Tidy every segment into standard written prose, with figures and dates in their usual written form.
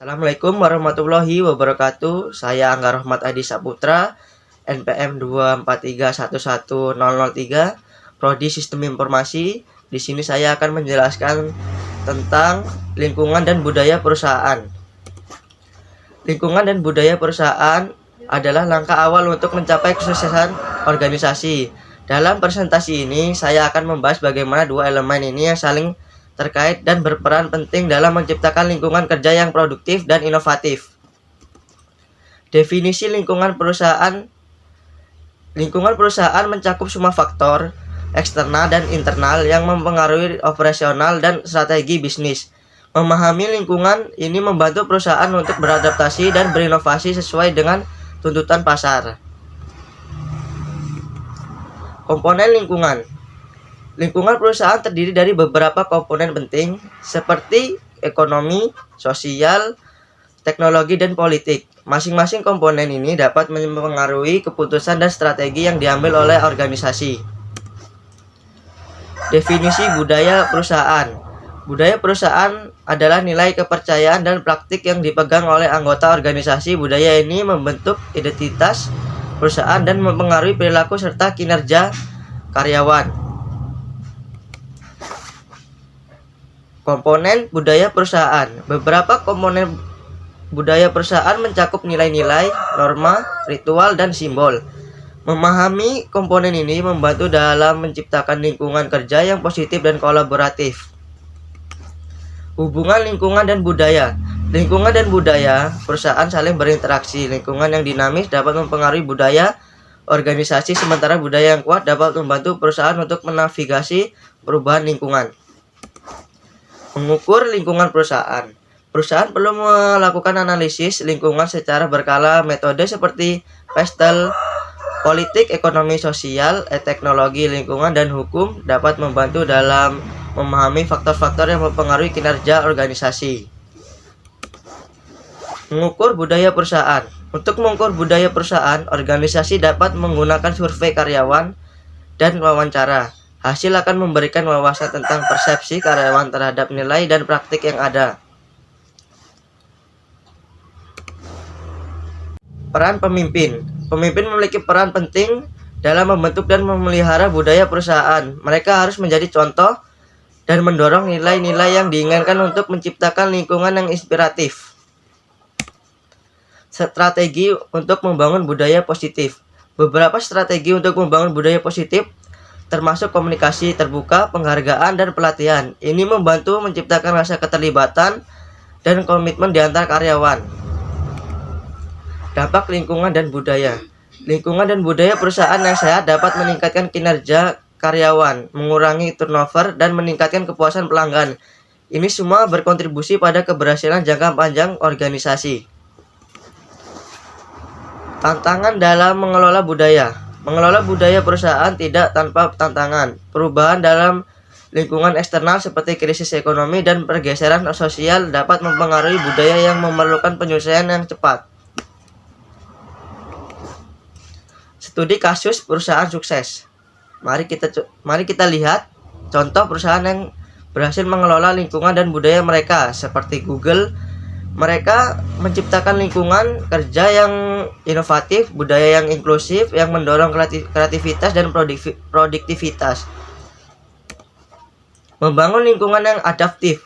Assalamualaikum warahmatullahi wabarakatuh. Saya Angga Rahmat Adi Saputra, NPM 243110003, Prodi Sistem Informasi. Di sini saya akan menjelaskan tentang lingkungan dan budaya perusahaan. Lingkungan dan budaya perusahaan adalah langkah awal untuk mencapai kesuksesan organisasi. Dalam presentasi ini, saya akan membahas bagaimana dua elemen ini yang saling terkait dan berperan penting dalam menciptakan lingkungan kerja yang produktif dan inovatif. Definisi lingkungan perusahaan. Lingkungan perusahaan mencakup semua faktor eksternal dan internal yang mempengaruhi operasional dan strategi bisnis. Memahami lingkungan ini membantu perusahaan untuk beradaptasi dan berinovasi sesuai dengan tuntutan pasar. Komponen lingkungan. Lingkungan perusahaan terdiri dari beberapa komponen penting seperti ekonomi, sosial, teknologi, dan politik. Masing-masing komponen ini dapat mempengaruhi keputusan dan strategi yang diambil oleh organisasi. Definisi budaya perusahaan. Budaya perusahaan adalah nilai kepercayaan dan praktik yang dipegang oleh anggota organisasi. Budaya ini membentuk identitas perusahaan dan mempengaruhi perilaku serta kinerja karyawan. Komponen budaya perusahaan. Beberapa komponen budaya perusahaan mencakup nilai-nilai, norma, ritual, dan simbol. Memahami komponen ini membantu dalam menciptakan lingkungan kerja yang positif dan kolaboratif. Hubungan lingkungan dan budaya. Lingkungan dan budaya perusahaan saling berinteraksi. Lingkungan yang dinamis dapat mempengaruhi budaya organisasi, sementara budaya yang kuat dapat membantu perusahaan untuk menavigasi perubahan lingkungan. Mengukur lingkungan perusahaan. Perusahaan perlu melakukan analisis lingkungan secara berkala. Metode seperti PESTEL, politik, ekonomi, sosial, teknologi, lingkungan, dan hukum dapat membantu dalam memahami faktor-faktor yang mempengaruhi kinerja organisasi. Mengukur budaya perusahaan. Untuk mengukur budaya perusahaan, organisasi dapat menggunakan survei karyawan dan wawancara. Hasil akan memberikan wawasan tentang persepsi karyawan terhadap nilai dan praktik yang ada. Peran pemimpin. Pemimpin memiliki peran penting dalam membentuk dan memelihara budaya perusahaan. Mereka harus menjadi contoh dan mendorong nilai-nilai yang diinginkan untuk menciptakan lingkungan yang inspiratif. Strategi untuk membangun budaya positif. Beberapa strategi untuk membangun budaya positif termasuk komunikasi terbuka, penghargaan, dan pelatihan. Ini membantu menciptakan rasa keterlibatan dan komitmen di antar karyawan. Dampak lingkungan dan budaya. Lingkungan dan budaya perusahaan yang sehat dapat meningkatkan kinerja karyawan, mengurangi turnover, dan meningkatkan kepuasan pelanggan. Ini semua berkontribusi pada keberhasilan jangka panjang organisasi. Tantangan dalam mengelola budaya. Mengelola budaya perusahaan tidak tanpa tantangan. Perubahan dalam lingkungan eksternal seperti krisis ekonomi dan pergeseran sosial dapat mempengaruhi budaya yang memerlukan penyelesaian yang cepat. Studi kasus perusahaan sukses. Mari kita lihat contoh perusahaan yang berhasil mengelola lingkungan dan budaya mereka seperti Google. Mereka menciptakan lingkungan kerja yang inovatif, budaya yang inklusif, yang mendorong kreativitas dan produktivitas. Membangun lingkungan yang adaptif.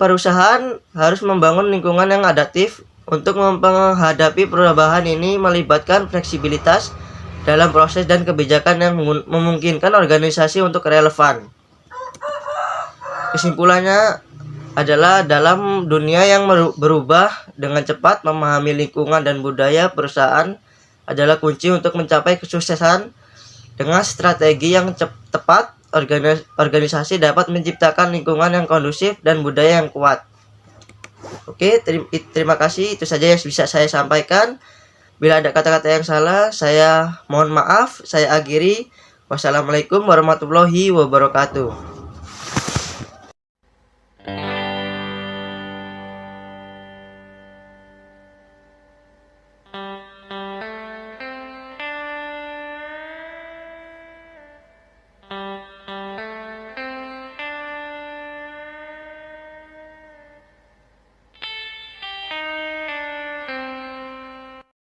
Perusahaan harus membangun lingkungan yang adaptif. Untuk menghadapi perubahan ini melibatkan fleksibilitas dalam proses dan kebijakan yang memungkinkan organisasi untuk relevan. Kesimpulannya adalah dalam dunia yang berubah dengan cepat, memahami lingkungan dan budaya perusahaan adalah kunci untuk mencapai kesuksesan. Dengan strategi yang tepat, organisasi dapat menciptakan lingkungan yang kondusif dan budaya yang kuat. Oke, terima kasih. Itu saja yang bisa saya sampaikan. Bila ada kata-kata yang salah, saya mohon maaf. Saya akhiri. Wassalamualaikum warahmatullahi wabarakatuh.